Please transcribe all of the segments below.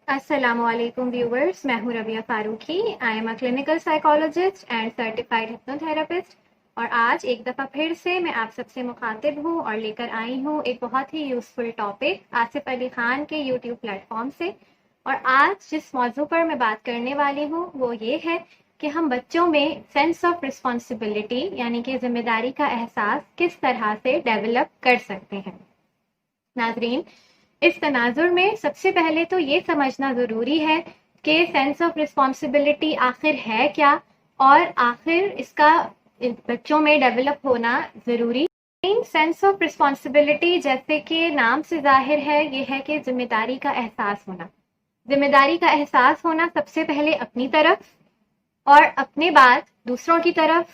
अस्सलाम वालेकुम व्यूवर्स, मैं हूं Rabia Farooqui. I am a clinical psychologist and certified hypnotherapist और आज एक दफ़ा फिर से मैं आप सबसे मुखातिब हूं और लेकर आई हूं एक बहुत ही यूज़फुल टॉपिक आसिफ अली ख़ान के यूट्यूब प्लेटफॉर्म से। और आज जिस मौजू पर मैं बात करने वाली हूं वो ये है कि हम बच्चों में सेंस ऑफ रिस्पॉन्सिबिलिटी यानी कि ज़िम्मेदारी का एहसास किस तरह से डेवलप कर सकते हैं। नाजरीन, इस तनाजुर में सबसे पहले तो ये समझना ज़रूरी है कि सेंस ऑफ रिस्पॉन्सिबिलिटी आखिर है क्या और आखिर इसका बच्चों में डेवलप होना ज़रूरी। सेंस ऑफ रिस्पॉन्सिबिलिटी जैसे कि नाम से जाहिर है ये है कि जिम्मेदारी का एहसास होना। जिम्मेदारी का एहसास होना सबसे पहले अपनी तरफ और अपने बाद दूसरों की तरफ,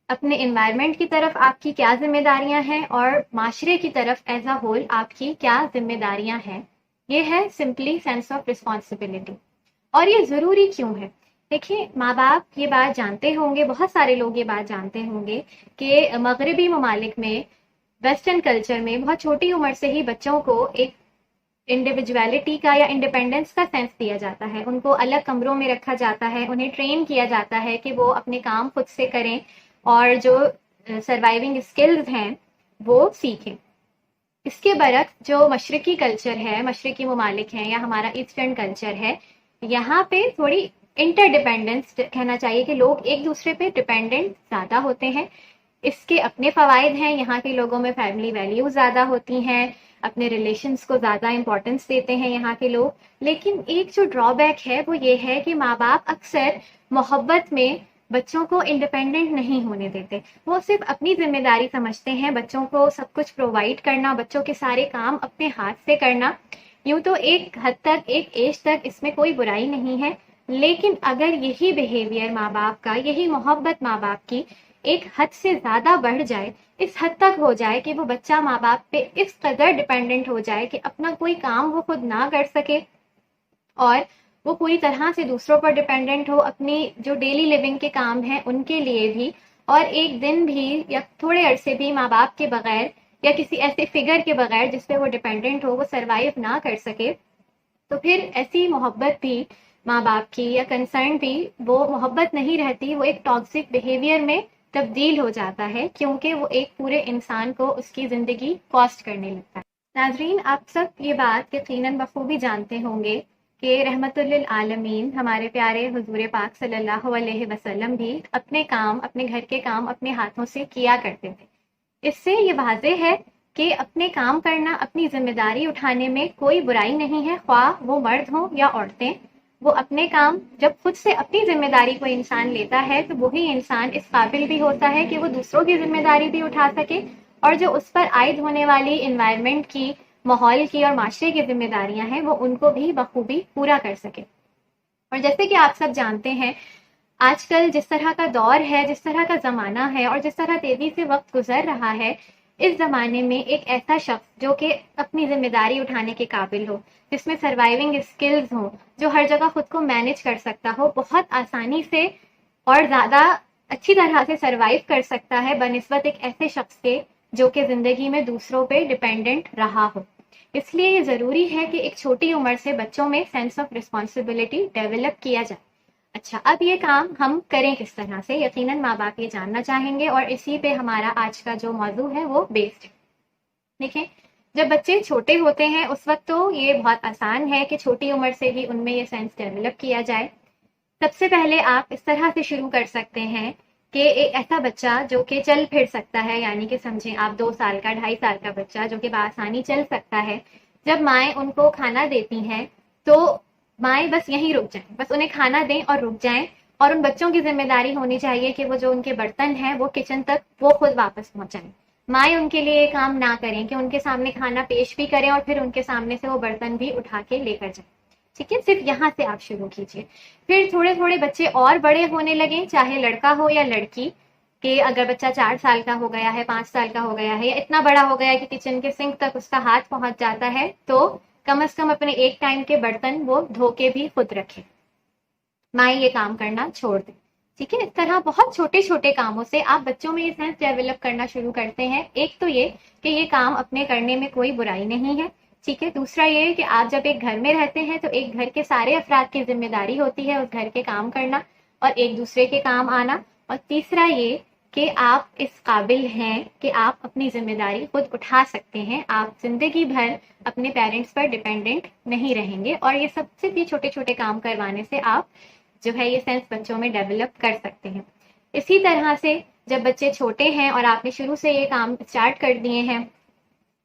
अपने इन्वायरमेंट की तरफ आपकी क्या जिम्मेदारियां हैं और माशरे की तरफ एज अ होल आपकी क्या जिम्मेदारियां हैं। ये है सिंपली सेंस ऑफ रिस्पॉन्सिबिलिटी। और ये ज़रूरी क्यों है? देखिए, माँ बाप ये बात जानते होंगे, बहुत सारे लोग ये बात जानते होंगे कि मगरबी ममालिक में, वेस्टर्न कल्चर में बहुत छोटी उम्र से ही बच्चों को एक इंडिविजुअलिटी का या इंडिपेंडेंस का सेंस दिया जाता है। उनको अलग कमरों में रखा जाता है, उन्हें ट्रेन किया जाता है कि वो अपने काम खुद से करें और जो सर्वाइविंग स्किल्स हैं वो सीखें। इसके बरक्स जो मशरकी कल्चर है, मशरकी ममालिक हैं या हमारा ईस्टर्न कल्चर है, यहाँ पे थोड़ी इंटरडिपेंडेंस कहना चाहिए कि लोग एक दूसरे पे डिपेंडेंट ज़्यादा होते हैं। इसके अपने फ़वाइद हैं, यहाँ के लोगों में फैमिली वैल्यूज ज़्यादा होती हैं, अपने रिलेशंस को ज़्यादा इंपॉर्टेंस देते हैं यहाँ के लोग। लेकिन एक जो ड्रॉबैक है वो ये है कि माँ बाप अक्सर मोहब्बत में बच्चों को इंडिपेंडेंट नहीं होने देते। वो सिर्फ अपनी जिम्मेदारी समझते हैं, बच्चों को सब कुछ प्रोवाइड करना, बच्चों के सारे काम अपने हाथ से करना। यूं तो एक हद तक, एक एज तक इसमें कोई बुराई नहीं है, लेकिन अगर यही बिहेवियर माँ बाप का, यही मोहब्बत माँ बाप की एक हद से ज़्यादा बढ़ जाए, इस हद तक हो जाए कि वो बच्चा माँ बाप पे इस कदर डिपेंडेंट हो जाए कि अपना कोई काम वो खुद ना कर सके और वो पूरी तरह से दूसरों पर डिपेंडेंट हो, अपनी जो डेली लिविंग के काम हैं उनके लिए भी, और एक दिन भी या थोड़े अरसे भी माँ बाप के बगैर या किसी ऐसे फिगर के बगैर जिस पे वो डिपेंडेंट हो वो सरवाइव ना कर सके, तो फिर ऐसी मोहब्बत भी माँ बाप की या कंसर्न भी वो मोहब्बत नहीं रहती, वो एक टॉक्सिक बिहेवियर में तब्दील हो जाता है, क्योंकि वो एक पूरे इंसान को उसकी ज़िंदगी कॉस्ट करने लगता है। नाजरीन, आप सब ये बात यकीनन बखूबी जानते होंगे कि रहमतुल लिल आलमीन हमारे प्यारे हुजूर पाक सल्लल्लाहु अलैहि वसल्लम भी अपने काम, अपने घर के काम अपने हाथों से किया करते थे। इससे ये वाज़ेह है कि अपने काम करना, अपनी जिम्मेदारी उठाने में कोई बुराई नहीं है, ख्वाह वो मर्द हों या औरतें। वो अपने काम जब खुद से अपनी जिम्मेदारी को इंसान लेता है तो वही इंसान इस काबिल भी होता है कि वो दूसरों की जिम्मेदारी भी उठा सके और जो उस पर आयद होने वाली इन्वायरमेंट की, माहौल की और माशरे की जिम्मेदारियां हैं वो उनको भी बखूबी पूरा कर सके। और जैसे कि आप सब जानते हैं, आजकल जिस तरह का दौर है, जिस तरह का ज़माना है और जिस तरह तेज़ी से वक्त गुजर रहा है, इस ज़माने में एक ऐसा शख्स जो कि अपनी जिम्मेदारी उठाने के काबिल हो, जिसमें सर्वाइविंग स्किल्स हों, जो हर जगह खुद को मैनेज कर सकता हो, बहुत आसानी से और ज़्यादा अच्छी तरह से सर्वाइव कर सकता है बनिस्बत एक ऐसे शख्स के जो कि ज़िंदगी में दूसरों पे डिपेंडेंट रहा हो। इसलिए ये ज़रूरी है कि एक छोटी उम्र से बच्चों में सेंस ऑफ रिस्पॉन्सिबिलिटी डेवलप किया जाए। अच्छा, अब ये काम हम करें किस तरह से, यकीनन माँ बाप ये जानना चाहेंगे और इसी पे हमारा आज का जो मौजू है वो बेस्ड है। देखिए, जब बच्चे छोटे होते हैं उस वक्त तो ये बहुत आसान है कि छोटी उम्र से ही उनमें ये सेंस डेवलप किया जाए। सबसे पहले आप इस तरह से शुरू कर सकते हैं कि एक ऐसा बच्चा जो कि चल फिर सकता है, यानी कि समझें आप 2 साल का, 2.5 साल का बच्चा जो कि बआसानी चल सकता है, जब माएँ उनको खाना देती हैं तो माएँ बस यहीं रुक जाएं, बस उन्हें खाना दें और रुक जाएं। और उन बच्चों की जिम्मेदारी होनी चाहिए कि वो जो उनके बर्तन हैं वो किचन तक वो खुद वापस पहुंचाएं। माएँ उनके लिए ये काम ना करें कि उनके सामने खाना पेश भी करें और फिर उनके सामने से वो बर्तन भी उठा के लेकर जाएं। ठीक है, सिर्फ यहाँ से आप शुरू कीजिए। फिर थोड़े थोड़े बच्चे और बड़े होने लगे, चाहे लड़का हो या लड़की, कि अगर बच्चा 4 साल का हो गया है, 5 साल का हो गया है या इतना बड़ा हो गया है कि किचन के सिंक तक उसका हाथ पहुंच जाता है, तो कम से कम अपने एक टाइम के बर्तन वो धो के भी खुद रखे, माँ ये काम करना छोड़ दे। ठीक है, इस तरह बहुत छोटे छोटे कामों से आप बच्चों में ये सेंस डेवलप करना शुरू करते हैं। एक तो ये कि ये काम अपने करने में कोई बुराई नहीं है, ठीक है। दूसरा ये कि आप जब एक घर में रहते हैं तो एक घर के सारे अफराद की जिम्मेदारी होती है उस घर के काम करना और एक दूसरे के काम आना। और तीसरा ये कि आप इस काबिल हैं कि आप अपनी जिम्मेदारी खुद उठा सकते हैं, आप जिंदगी भर अपने पेरेंट्स पर डिपेंडेंट नहीं रहेंगे। और ये सब सिर्फ ये छोटे छोटे काम करवाने से आप जो है ये सेंस बच्चों में डेवलप कर सकते हैं। इसी तरह से जब बच्चे छोटे हैं और आपने शुरू से ये काम स्टार्ट कर दिए हैं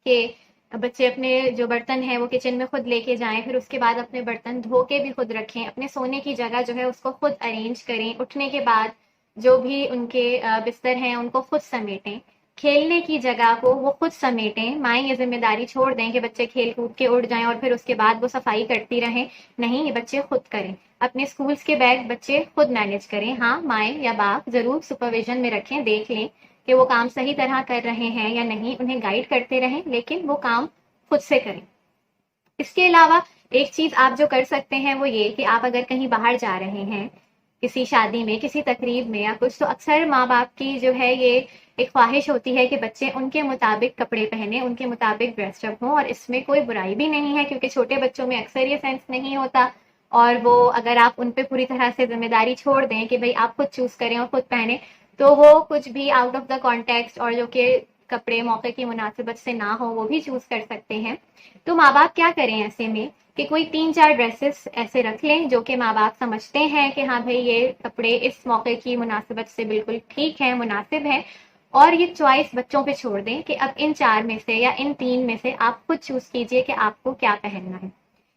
कि बच्चे अपने जो बर्तन हैं वो किचन में खुद लेके जाएं, फिर उसके बाद अपने बर्तन धो के भी खुद रखें, अपने सोने की जगह जो है उसको खुद अरेंज करें, उठने के बाद जो भी उनके बिस्तर हैं उनको खुद समेटें, खेलने की जगह को वो खुद समेटें। माएँ ये जिम्मेदारी छोड़ दें कि बच्चे खेल कूद के उड़ जाएं और फिर उसके बाद वो सफाई करती रहें, नहीं, ये बच्चे खुद करें। अपने स्कूल्स के बैग बच्चे खुद मैनेज करें। हाँ, माएँ या बाप ज़रूर सुपरविजन में रखें, देख लें कि वो काम सही तरह कर रहे हैं या नहीं, उन्हें गाइड करते रहें, लेकिन वो काम खुद से करें। इसके अलावा एक चीज़ आप जो कर सकते हैं वो ये कि आप अगर कहीं बाहर जा रहे हैं, किसी शादी में, किसी तकरीब में या कुछ, तो अक्सर माँ बाप की जो है ये एक ख्वाहिश होती है कि बच्चे उनके मुताबिक कपड़े पहने, उनके मुताबिक ड्रेसअप हों। और इसमें कोई बुराई भी नहीं है क्योंकि छोटे बच्चों में अक्सर ये सेंस नहीं होता और वो अगर आप उन पे पूरी तरह से जिम्मेदारी छोड़ दें कि भाई आप खुद चूज करें और खुद पहने, तो वो कुछ भी आउट ऑफ द कॉन्टेक्स्ट और जो कि कपड़े मौके की मुनासिबत से ना हो वो भी चूज कर सकते हैं। तो माँ बाप क्या करें ऐसे में कि कोई 3-4 ड्रेसेस ऐसे रख लें जो कि माँ बाप समझते हैं कि हाँ भाई ये कपड़े इस मौके की मुनासिबत से बिल्कुल ठीक है, मुनासिब है, और ये चॉइस बच्चों पे छोड़ दें कि अब इन 4 में से या इन 3 में से आप खुद चूज कीजिए कि आपको क्या पहनना है।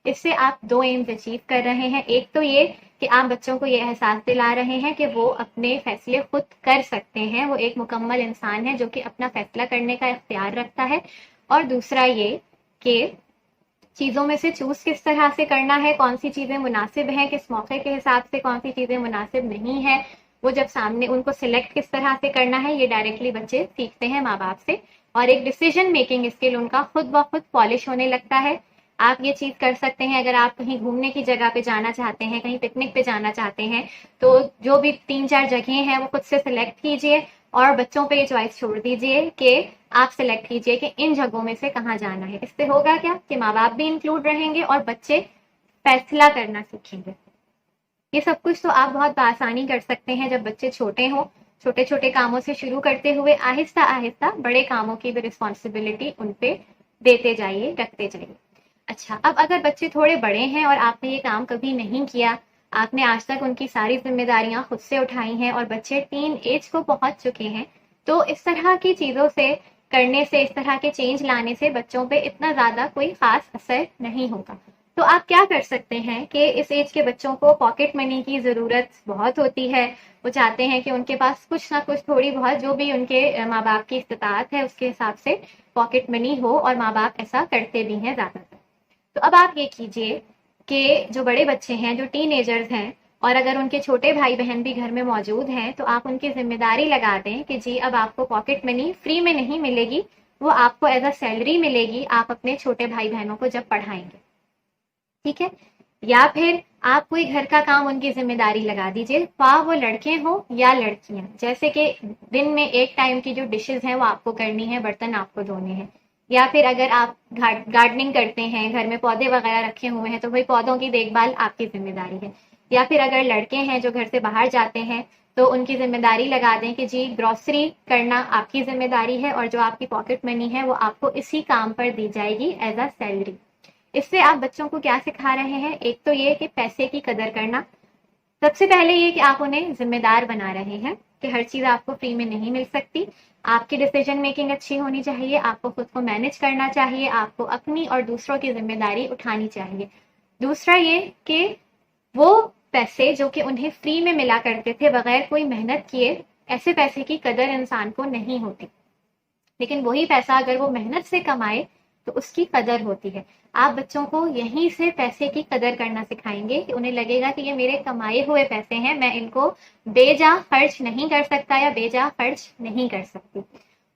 इससे आप 2 एम्स अचीव कर रहे हैं। एक तो ये कि आप बच्चों को ये एहसास दिला रहे हैं कि वो अपने फैसले खुद कर सकते हैं, वो एक मुकम्मल इंसान है जो कि अपना फैसला करने का इख्तियार रखता है। और दूसरा ये कि चीज़ों में से चूज किस तरह से करना है, कौन सी चीज़ें मुनासिब हैं, किस मौके के हिसाब से कौन सी चीज़ें मुनासिब नहीं है, वो जब सामने उनको सिलेक्ट किस तरह से करना है, ये डायरेक्टली बच्चे सीखते हैं माँ बाप से। और एक डिसीजन मेकिंग स्किल उनका खुद ब खुद पॉलिश होने लगता है। आप ये चीज़ कर सकते हैं अगर आप कहीं घूमने की जगह पे जाना चाहते हैं, कहीं पिकनिक पे जाना चाहते हैं, तो जो भी 3-4 जगह हैं वो खुद से सिलेक्ट कीजिए और बच्चों पे ये चॉइस छोड़ दीजिए कि आप सिलेक्ट कीजिए कि इन जगहों में से कहाँ जाना है। इससे होगा क्या कि माँ बाप भी इंक्लूड रहेंगे और बच्चे फैसला करना सीखेंगे। ये सब कुछ तो आप बहुत आसानी कर सकते हैं जब बच्चे छोटे हों। छोटे छोटे कामों से शुरू करते हुए आहिस्ता आहिस्ता बड़े कामों की भी रिस्पॉन्सिबिलिटी उन पे देते जाइए, रखते जाइए। अच्छा, अब अगर बच्चे थोड़े बड़े हैं और आपने ये काम कभी नहीं किया, आपने आज तक उनकी सारी जिम्मेदारियां खुद से उठाई हैं और बच्चे टीन एज को पहुंच चुके हैं, तो इस तरह की चीज़ों से करने से, इस तरह के चेंज लाने से बच्चों पे इतना ज़्यादा कोई ख़ास असर नहीं होगा। तो आप क्या कर सकते हैं कि इस एज के बच्चों को पॉकेट मनी की ज़रूरत बहुत होती है। वो चाहते हैं कि उनके पास कुछ ना कुछ थोड़ी बहुत जो भी उनके माँ बाप की इस्तिताअत है उसके हिसाब से पॉकेट मनी हो, और माँ बाप ऐसा करते भी हैं ज़्यादातर। तो अब आप ये कीजिए कि जो बड़े बच्चे हैं, जो टीनेजर्स हैं, और अगर उनके छोटे भाई बहन भी घर में मौजूद हैं, तो आप उनकी जिम्मेदारी लगा दें कि जी अब आपको पॉकेट मनी फ्री में नहीं मिलेगी, वो आपको एज अ सैलरी मिलेगी आप अपने छोटे भाई बहनों को जब पढ़ाएंगे, ठीक है। या फिर आप कोई घर का काम उनकी जिम्मेदारी लगा दीजिए, ख्वाह वो लड़के हों या लड़कियां। जैसे कि दिन में एक टाइम की जो डिशेज हैं वो आपको करनी है, बर्तन आपको धोने हैं। या फिर अगर आप गार्डनिंग करते हैं, घर में पौधे वगैरह रखे हुए हैं, तो वही पौधों की देखभाल आपकी जिम्मेदारी है। या फिर अगर लड़के हैं जो घर से बाहर जाते हैं, तो उनकी जिम्मेदारी लगा दें कि जी ग्रोसरी करना आपकी जिम्मेदारी है और जो आपकी पॉकेट मनी है वो आपको इसी काम पर दी जाएगी एज अ सैलरी। इससे आप बच्चों को क्या सिखा रहे हैं? एक तो ये कि पैसे की कदर करना। सबसे पहले ये कि आप उन्हें जिम्मेदार बना रहे हैं कि हर चीज़ आपको फ्री में नहीं मिल सकती, आपकी डिसीजन मेकिंग अच्छी होनी चाहिए, आपको खुद को मैनेज करना चाहिए, आपको अपनी और दूसरों की जिम्मेदारी उठानी चाहिए। दूसरा ये कि वो पैसे जो कि उन्हें फ्री में मिला करते थे बगैर कोई मेहनत किए, ऐसे पैसे की कदर इंसान को नहीं होती, लेकिन वही पैसा अगर वो मेहनत से कमाए तो उसकी कदर होती है। आप बच्चों को यहीं से पैसे की कदर करना सिखाएंगे कि उन्हें लगेगा कि ये मेरे कमाए हुए पैसे हैं, मैं इनको बेजा खर्च नहीं कर सकता या बेजा खर्च नहीं कर सकती।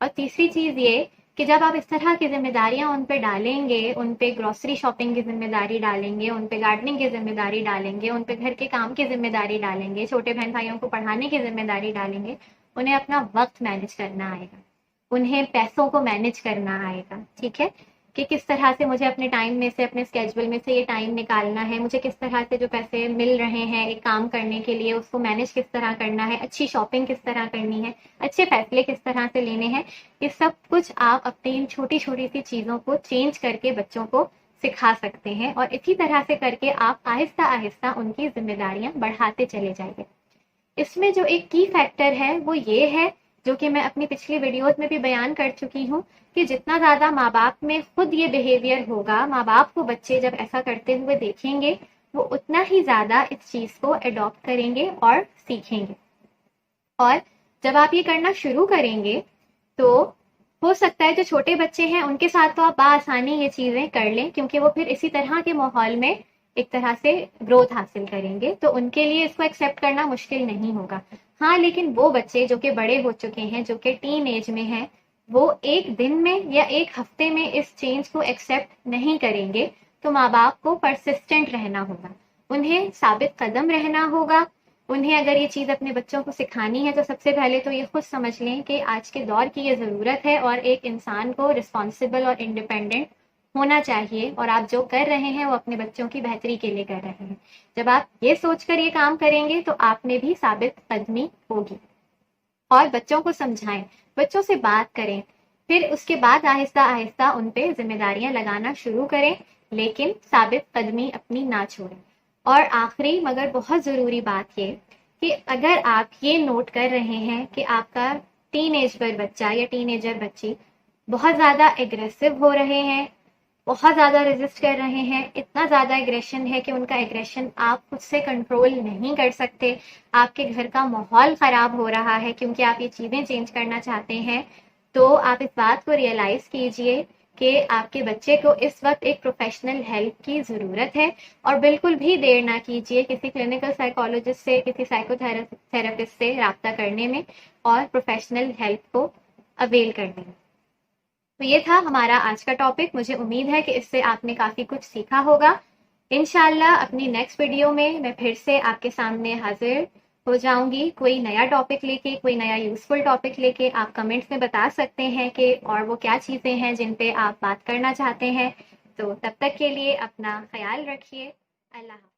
और तीसरी चीज़ ये कि जब आप इस तरह की जिम्मेदारियां उन पे डालेंगे, उन पे ग्रोसरी शॉपिंग की जिम्मेदारी डालेंगे, उन पे गार्डनिंग की जिम्मेदारी डालेंगे, उन पे घर के काम की जिम्मेदारी डालेंगे, छोटे बहन भाइयों को पढ़ाने की जिम्मेदारी डालेंगे, उन्हें अपना वक्त मैनेज करना आएगा, उन्हें पैसों को मैनेज करना आएगा, ठीक है। کہ کس طرح سے مجھے اپنے ٹائم میں سے، اپنے اسکیجول میں سے یہ ٹائم نکالنا ہے، مجھے کس طرح سے جو پیسے مل رہے ہیں ایک کام کرنے کے لیے اس کو مینیج کس طرح کرنا ہے، اچھی شاپنگ کس طرح کرنی ہے، اچھے فیصلے کس طرح سے لینے ہیں. یہ سب کچھ آپ اپنی ان چھوٹی چھوٹی سی چیزوں کو چینج کر کے بچوں کو سکھا سکتے ہیں، اور اسی طرح سے کر کے آپ آہستہ آہستہ ان کی ذمہ داریاں بڑھاتے چلے جائیے. اس میں جو ایک کی فیکٹر ہے وہ یہ ہے، جو کہ میں اپنی پچھلی ویڈیوز میں بھی بیان کر چکی ہوں، کہ جتنا زیادہ ماں باپ میں خود یہ بیہیویئر ہوگا، ماں باپ کو بچے جب ایسا کرتے ہوئے دیکھیں گے وہ اتنا ہی زیادہ اس چیز کو اڈاپٹ کریں گے اور سیکھیں گے. اور جب آپ یہ کرنا شروع کریں گے تو ہو سکتا ہے جو چھوٹے بچے ہیں ان کے ساتھ تو آپ بآسانی یہ چیزیں کر لیں، کیونکہ وہ پھر اسی طرح کے ماحول میں ایک طرح سے گروتھ حاصل کریں گے، تو ان کے لیے اس کو ایکسیپٹ کرنا مشکل نہیں ہوگا. ہاں لیکن وہ بچے جو کہ بڑے ہو چکے ہیں، جو کہ ٹین ایج میں ہیں، وہ ایک دن میں یا ایک ہفتے میں اس چینج کو ایکسیپٹ نہیں کریں گے. تو ماں باپ کو پرسسٹنٹ رہنا ہوگا، انہیں ثابت قدم رہنا ہوگا. انہیں اگر یہ چیز اپنے بچوں کو سکھانی ہے تو سب سے پہلے تو یہ خود سمجھ لیں کہ آج کے دور کی یہ ضرورت ہے، اور ایک انسان کو رسپانسبل اور انڈیپینڈنٹ ہونا چاہیے، اور آپ جو کر رہے ہیں وہ اپنے بچوں کی بہتری کے لیے کر رہے ہیں. جب آپ یہ سوچ کر یہ کام کریں گے تو آپ میں بھی ثابت قدمی ہوگی. اور بچوں کو سمجھائیں، بچوں سے بات کریں، پھر اس کے بعد آہستہ آہستہ ان پہ ذمہ داریاں لگانا شروع کریں، لیکن ثابت قدمی اپنی نہ چھوڑیں. اور آخری مگر بہت ضروری بات یہ کہ اگر آپ یہ نوٹ کر رہے ہیں کہ آپ کا ٹین ایج پر بچہ یا ٹین ایجر بچی بہت زیادہ ایگریسو ہو رہے ہیں، بہت زیادہ ریزسٹ کر رہے ہیں، اتنا زیادہ ایگریشن ہے کہ ان کا ایگریشن آپ خود سے کنٹرول نہیں کر سکتے، آپ کے گھر کا ماحول خراب ہو رہا ہے کیونکہ آپ یہ چیزیں چینج کرنا چاہتے ہیں، تو آپ اس بات کو ریئلائز کیجئے کہ آپ کے بچے کو اس وقت ایک پروفیشنل ہیلپ کی ضرورت ہے. اور بالکل بھی دیر نہ کیجیے کسی کلینکل سائیکالوجسٹ سے، کسی سائیکو تھراپسٹ سے رابطہ کرنے میں اور پروفیشنل ہیلپ کو اویل کرنے میں. تو یہ تھا ہمارا آج کا ٹاپک. مجھے امید ہے کہ اس سے آپ نے کافی کچھ سیکھا ہوگا. انشاءاللہ اپنی نیکسٹ ویڈیو میں پھر سے آپ کے سامنے حاضر ہو جاؤں گی کوئی نیا ٹاپک لے کے، کوئی نیا یوزفل ٹاپک لے کے. آپ کمنٹس میں بتا سکتے ہیں کہ اور وہ کیا چیزیں ہیں جن پہ آپ بات کرنا چاہتے ہیں. تو تب تک کے لیے اپنا خیال رکھیے. اللہ حافظ.